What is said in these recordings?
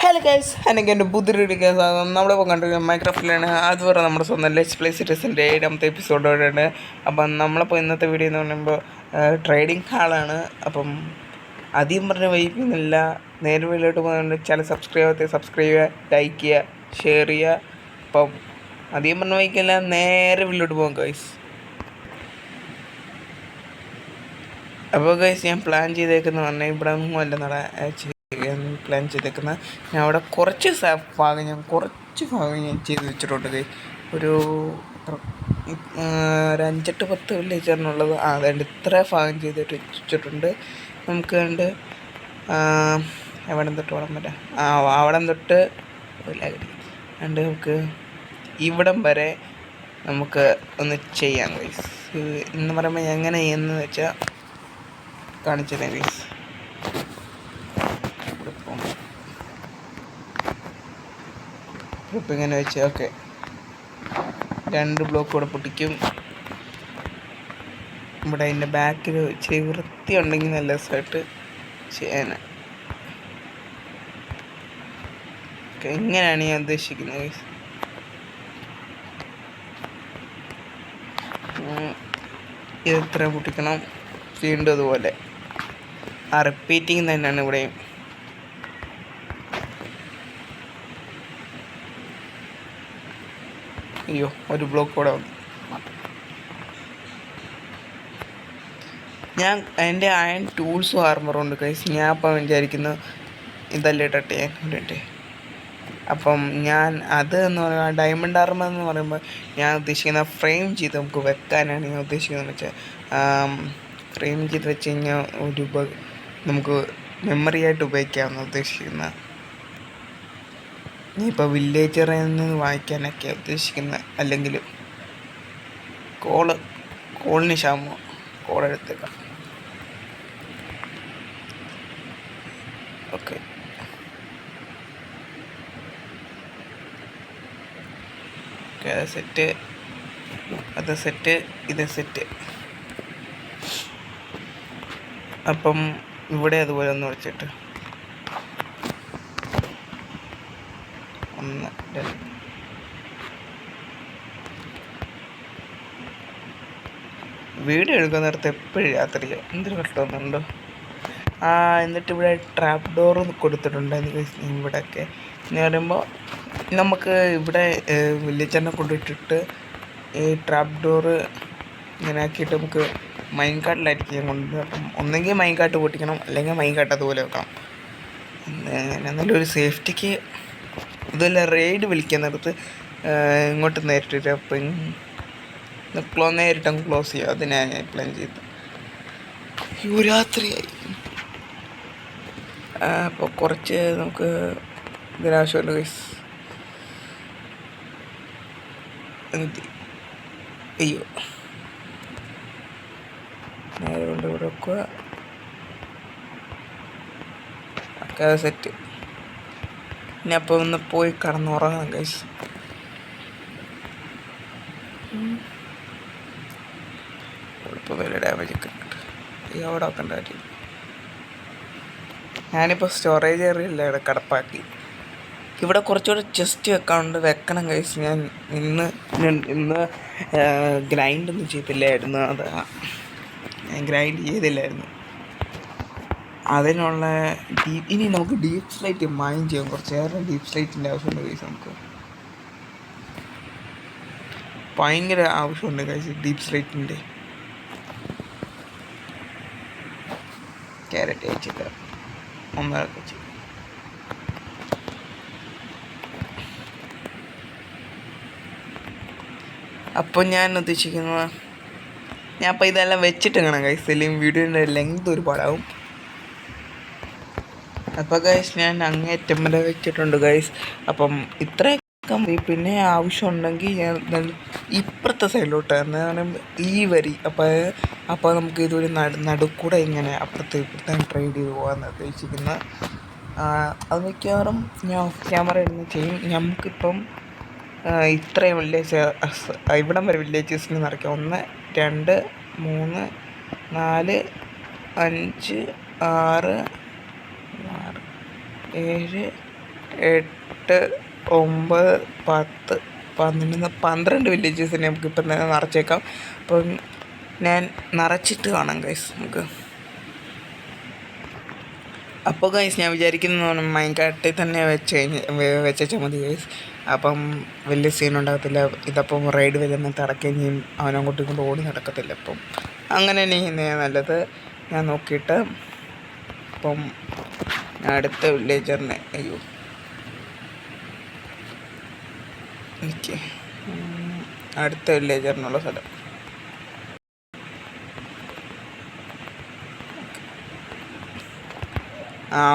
Hello guys, എനിക്ക് എൻ്റെ പുതിയൊരു കേസ് നമ്മളിപ്പോൾ കണ്ടിരിക്കുന്നത് മൈക്രോഫ്റ്റിലാണ്. അതുപോലെ നമ്മുടെ സ്വന്തം ലെറ്റ്സ് പ്ലേ സിറ്റീസിൻ്റെ 7ാമത്തെ എപ്പിസോഡോടെയാണ്. അപ്പം നമ്മളിപ്പോൾ ഇന്നത്തെ വീഡിയോ എന്ന് പറയുമ്പോൾ ട്രേഡിംഗ് ഹാളാണ്. അപ്പം അധികം പറഞ്ഞ് വൈകുന്നില്ല, നേരെ വീട്ടിലോട്ട് പോകുന്നുണ്ട്. ചില സബ്സ്ക്രൈബ് ചെയ്യുക, ലൈക്ക് ചെയ്യുക, ഷെയർ ചെയ്യുക. അപ്പം അധികം പറഞ്ഞ് വൈകില്ല, നേരെ വീട്ടിലോട്ട് പോകും ഗൈസ്. അപ്പോൾ ഗൈസ്, ഞാൻ പ്ലാൻ ചെയ്തേക്കെന്ന് പറഞ്ഞാൽ ഇവിടെ ഒന്നും അല്ല പ്ലാൻ ചെയ്തേക്കുന്നത്. ഞാൻ അവിടെ കുറച്ച് ഭാഗം ഞാൻ ചെയ്ത് വെച്ചിട്ടുണ്ട്. ഒരു 5-8 വില്ലേജറിനുള്ളത് അതുകൊണ്ട് ഇത്ര ഭാഗം ചെയ്തിട്ട് വെച്ചിട്ടുണ്ട്. നമുക്ക് കണ്ട് എവിടം തൊട്ട് വേണം വരാം, അവിടം തൊട്ട് കണ്ട് നമുക്ക് ഇവിടം വരെ നമുക്ക് ഒന്ന് ചെയ്യാം ഗൈസ്. എന്ന് പറയുമ്പോൾ എങ്ങനെ ചെയ്യുന്നത് വെച്ചാൽ കാണിച്ചതേ ഗൈസ്. ഇപ്പം ഇങ്ങനെ വെച്ച് ഓക്കെ 2 ബ്ലോക്ക് കൂടെ പൊട്ടിക്കും. ഇവിടെ അതിൻ്റെ ബാക്കിൽ ഇച്ചിരി വൃത്തി ഉണ്ടെങ്കിൽ നല്ല രസമായിട്ട് ചെയ്യാൻ. ഓക്കെ, ഇങ്ങനെയാണ് ഞാൻ ഉദ്ദേശിക്കുന്നത്. ഇത് ഇത്ര പൊട്ടിക്കണം, വീണ്ടും അതുപോലെ റിപ്പീറ്റിങ് തന്നെയാണ് ഇവിടെയും. അയ്യോ, ഒരു ബ്ലോക്ക് കൂടെ വന്നു. ഞാൻ എൻ്റെ അയൺ ടൂൾസും ആർമറും ഉണ്ട് കൈസ്. ഞാൻ അപ്പം വിചാരിക്കുന്നു ഇതല്ലേ ഇട്ടട്ടെ വേണ്ടിയിട്ട്. അപ്പം ഞാൻ അത് എന്ന് പറയുമ്പോൾ ഡയമണ്ട് ആർമർ എന്ന് പറയുമ്പോൾ ഞാൻ ഉദ്ദേശിക്കുന്ന ഫ്രെയിം ചെയ്ത് നമുക്ക് വെക്കാനാണ് ഞാൻ ഉദ്ദേശിക്കുന്നത്. വെച്ചാൽ ഫ്രെയിം ചെയ്ത് വെച്ച് കഴിഞ്ഞാൽ നമുക്ക് മെമ്മറി ആയിട്ട് ഉപയോഗിക്കാമെന്ന് ഉദ്ദേശിക്കുന്നത്. ഇപ്പോൾ വില്ലേജറിൽ നിന്ന് വാങ്ങിക്കാനൊക്കെ ഉദ്ദേശിക്കുന്നത്. അല്ലെങ്കിൽ കോളിന് ക്ഷാമോ കോളെടുത്തേക്കാം. ഓക്കെ, അത് സെറ്റ് ഇത് സെറ്റ്. അപ്പം ഇവിടെ അതുപോലെ ഒന്ന് വെച്ചിട്ട് 1 2 വീഡിയോ എടുക്കുന്ന നേരത്തെ എപ്പോഴും രാത്രി എന്തൊരു കഷ്ടമൊന്നുണ്ടോ. എന്നിട്ട് ഇവിടെ ട്രാപ്പ് ഡോർ കൊടുത്തിട്ടുണ്ട് ഇവിടെയൊക്കെ. എന്ന് പറയുമ്പോൾ നമുക്ക് ഇവിടെ വില്ലേജറിനെ കൊണ്ടിട്ടിട്ട് ഈ ട്രാപ്പ് ഡോറ് ഇങ്ങനെ ആക്കിയിട്ട് നമുക്ക് മൈൻ കാട്ടിലായിരിക്കും കൊണ്ട്. അപ്പം ഒന്നെങ്കിൽ മൈൻ കാട്ട് പൊട്ടിക്കണം, അല്ലെങ്കിൽ മൈൻ കാട്ട് അതുപോലെ വെക്കണം. എന്നാലും ഒരു സേഫ്റ്റിക്ക് ഇതെല്ലാം റെയ്ഡ് വിളിക്കുന്നിടത്ത് ഇങ്ങോട്ട് നേരിട്ടിട്ട് നേരിട്ടങ്ങ് ക്ലോസ് ചെയ്യുക. അതിനാണ് ഞാൻ പ്ലാൻ ചെയ്തത്. രാത്രിയായി. അപ്പോൾ കുറച്ച് നമുക്ക് ഇതിനാവശ്യമുണ്ട് ഗൈസ്. അയ്യോ, നേരെ കൊണ്ട് ഇവിടെ വെക്കുക. ഒക്കെ സെറ്റ്. ഇനി അപ്പോൾ ഒന്ന് പോയി കിടന്നുറങ്ങണം ഗൈസ്. ഇപ്പോൾ വലിയ ഡാമേജ് ഒക്കെ ഉണ്ട്. അവിടെ വെക്കേണ്ട കാര്യം. ഞാനിപ്പോൾ സ്റ്റോറേജ് ഏറിയല്ല ഇവിടെ കിടപ്പാക്കി. ഇവിടെ കുറച്ചുകൂടെ ചെസ്റ്റ് വെക്കണം ഗൈസ്. ഞാൻ ഇന്ന് ഗ്രൈൻഡൊന്നും ചെയ്തില്ലായിരുന്നു. ഞാൻ ഗ്രൈൻഡ് ചെയ്തില്ലായിരുന്നു. അതിനുള്ള ഇനി നമുക്ക് ഡീപ്പ് സ്ലൈറ്റ് മൈൻ ചെയ്യാം. കുറച്ചേറെ ഡീപ്പ് സ്ലൈറ്റിൻ്റെ ആവശ്യമുണ്ട് ഗൈസ്. നമുക്ക് ഭയങ്കര ആവശ്യമുണ്ട് ഗൈസ് ഡീപ്പ് സ്ലൈറ്റിൻ്റെ. ക്യാരറ്റ് അയച്ചിട്ട് ഒന്നരൊക്കെ ചെയ്യും. അപ്പോൾ ഞാൻ ഉദ്ദേശിക്കുന്നത് ഞാൻ അപ്പോൾ ഇതെല്ലാം വെച്ചിട്ട് കാണാം ഗൈസ്. അല്ലെങ്കിൽ വീഡിയോൻ്റെ ലെങ്ത് ഒരുപാടാവും. അപ്പോൾ ഗൈസ്, ഞാൻ അങ്ങേറ്റം വരെ വെച്ചിട്ടുണ്ട് ഗൈസ്. അപ്പം ഇത്രയൊക്കെ പിന്നെ ആവശ്യമുണ്ടെങ്കിൽ ഞാൻ ഇപ്പുറത്തെ സൈഡിലോട്ട് എന്ന് പറയുമ്പോൾ ഈ വരി അപ്പോൾ നമുക്ക് ഇതൊരു നടുക്കൂടെ ഇങ്ങനെ അപ്പുറത്ത് ഇപ്പുറത്തെ ട്രേഡ് ചെയ്ത് പോകാമെന്ന് ഉദ്ദേശിക്കുന്ന. അത് മിക്കവാറും ഞാൻ ഓഫ് ക്യാമറ ഇരുന്ന് ചെയ്യും. നമുക്കിപ്പം ഇത്രയും വില്ലേജ് ഇവിടം വരെ വില്ലേജസിന് നിറയ്ക്കാം. 1 2 3 4 5 6 7 8, 9, 10, 12 വില്ലേജസിനെ നമുക്കിപ്പം തന്നെ നിറച്ചേക്കാം. അപ്പം ഞാൻ നിറച്ചിട്ട് കാണാം ഗൈസ് നമുക്ക്. അപ്പോൾ ഗൈസ് ഞാൻ വിചാരിക്കുന്നു മൈൻകാട്ടിൽ തന്നെ വെച്ചാൽ മതി ഗൈസ്. അപ്പം വലിയ സീൻ ഉണ്ടാകത്തില്ല. ഇതപ്പം റൈഡ് വരുന്ന തടക്കുകയും അവനങ്ങോട്ടും ഇങ്ങോട്ടും ഓടി നടക്കത്തില്ല. അപ്പം അങ്ങനെ തന്നെ നല്ലത്. ഞാൻ നോക്കിയിട്ട് അപ്പം അടുത്ത വില്ലേജറിനെ എനിക്ക് അടുത്ത വില്ലേജറിനുള്ള സ്ഥലം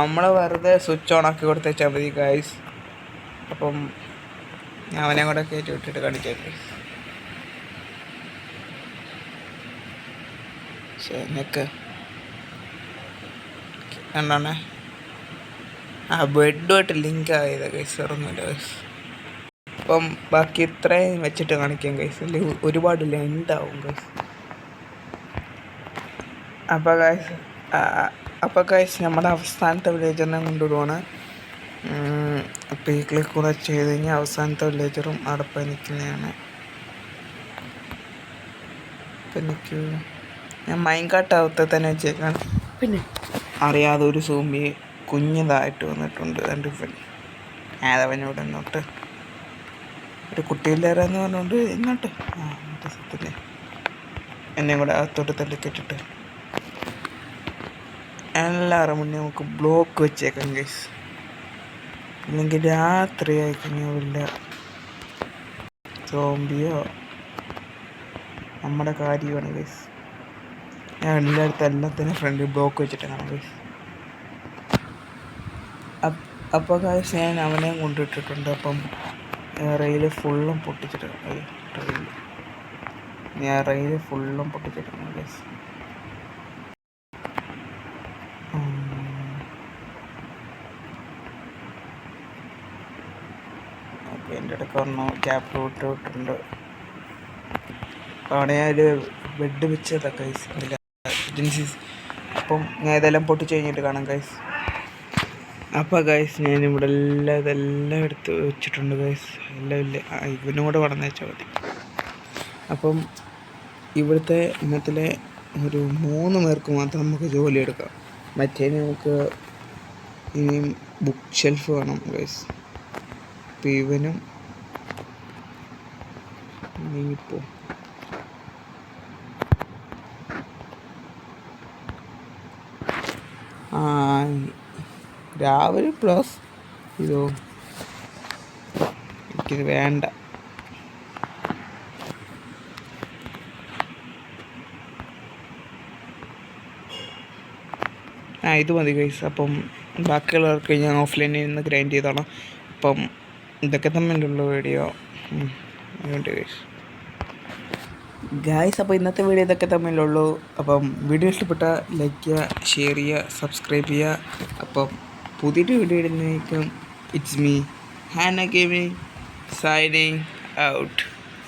നമ്മൾ വെറുതെ സ്വിച്ച് ഓൺ ആക്കി കൊടുത്തേച്ചാൽ മതി ഗൈസ്. അപ്പം ഞാൻ അവനെ കൂടെ കയറ്റി വിട്ടിട്ട് കാണിക്കാം ഗൈസ്. ശരിക്ക് കണ്ടോണേ, ബെഡുമായിട്ട് ലിങ്ക് ആയത് ഗൈസ്, വേറൊന്നുമില്ല ഗൈസ്. അപ്പം ബാക്കി ഇത്രയും വെച്ചിട്ട് കാണിക്കാം ഗൈസ്, അല്ലെങ്കിൽ ഒരുപാട് ലെന്താവും ഗൈസ്. അപ്പോൾ ഗൈസ് നമ്മുടെ അവസാനത്തെ വില്ലേജറിനെ കൊണ്ടുവിടുവാണ്. അപ്പോൾ ഈ ക്ലിക്ക് കൂടെ ചെയ്ത് കഴിഞ്ഞാൽ അവസാനത്തെ വില്ലേജറും അവിടെ പോയി നിൽക്കുന്നതാണ്. ഇപ്പം നിൽക്കൂ, ഞാൻ മൈൻകാട്ടാവത്തെ തന്നെ വെച്ചേക്കാണ്. പിന്നെ അറിയാതെ ഒരു സൂമ്പി കുഞ്ഞതായിട്ട് വന്നിട്ടുണ്ട്. എൻ്റെ ഏതവനോട് ഇങ്ങോട്ട് ഒരു കുട്ടിയില്ലേറെന്ന് പറഞ്ഞുകൊണ്ട് ഇങ്ങോട്ട് സത്യത്തില്ലേ എന്നെ കൂടെ അകത്തോട്ട് തള്ളിക്കെട്ടിട്ട് എല്ലാവരും മുന്നേ നമുക്ക് ബ്ലോക്ക് വെച്ചേക്കാം ഗൈസ്. അല്ലെങ്കിൽ രാത്രി ആയിക്കഴിഞ്ഞാൽ വല്ല സോംബിയോ നമ്മുടെ കാര്യമാണ് ഗൈസ്. ഞാൻ എല്ലാത്തിനും ഫ്രണ്ടിൽ ബ്ലോക്ക് വെച്ചിട്ട് കാണാം ഗൈസ്. അപ്പോൾ ഗൈസ് ഞാൻ അവനെ കൊണ്ടിട്ടിട്ടുണ്ട്. അപ്പം റെയില് ഫുള്ളും പൊട്ടിച്ചിട്ടുണ്ട്. ഞാൻ റെയില് ഫുള്ളും പൊട്ടിച്ചിട്ടുണ്ട് ഗൈസ്. എൻ്റെ ഇടയ്ക്ക് ഒരെണ്ണം ക്യാപ്പ് വിട്ടിട്ടുണ്ട്. അവിടെ ഞാനൊരു ബെഡ് വെച്ചതാണ് ഗൈസ് ഏജൻസീസ്. അപ്പം ഞാൻ ഇതെല്ലാം പൊട്ടിച്ച് കഴിഞ്ഞിട്ട് കാണാം ഗൈസ്. അപ്പോൾ ഗൈസ് ഞാനിവിടെ ഇതെല്ലാം എടുത്ത് വെച്ചിട്ടുണ്ട് ഗൈസ്. എല്ലാം ഇല്ല, ഇവനും കൂടെ വളർന്നു വെച്ചാൽ മതി. അപ്പം ഇവിടുത്തെ ഇന്നത്തിലെ ഒരു 3 പേർക്ക് മാത്രം നമുക്ക് ജോലി എടുക്കാം. മറ്റേ നമുക്ക് ഇനിയും ബുക്ക് ഷെൽഫ് വേണം ഗൈസ്. അപ്പോൾ ഇവനും നീങ്ങിപ്പോ രാവിലെ പ്ലസ് ഇതോ എനിക്കിത് വേണ്ട. ഇത് മതി ഗൈസ്. അപ്പം ബാക്കിയുള്ളവർക്ക് ഞാൻ ഓഫ്ലൈനിൽ നിന്ന് ഗ്രൈൻഡ് ചെയ്തോളാം. അപ്പം ഇതൊക്കെ തമ്മിലുള്ള വീഡിയോ അതുകൊണ്ട് ഗൈസ് അപ്പോൾ ഇന്നത്തെ വീഡിയോ ഇതൊക്കെ തമ്മിലുള്ളൂ. അപ്പം വീഡിയോ ഇഷ്ടപ്പെട്ട ലൈക്ക് ചെയ്യുക, ഷെയർ ചെയ്യുക, സബ്സ്ക്രൈബ് ചെയ്യുക. അപ്പം പുതിയൊരു വീഡിയോ ഇടുന്നേക്കും it's me Hana gaming signing out.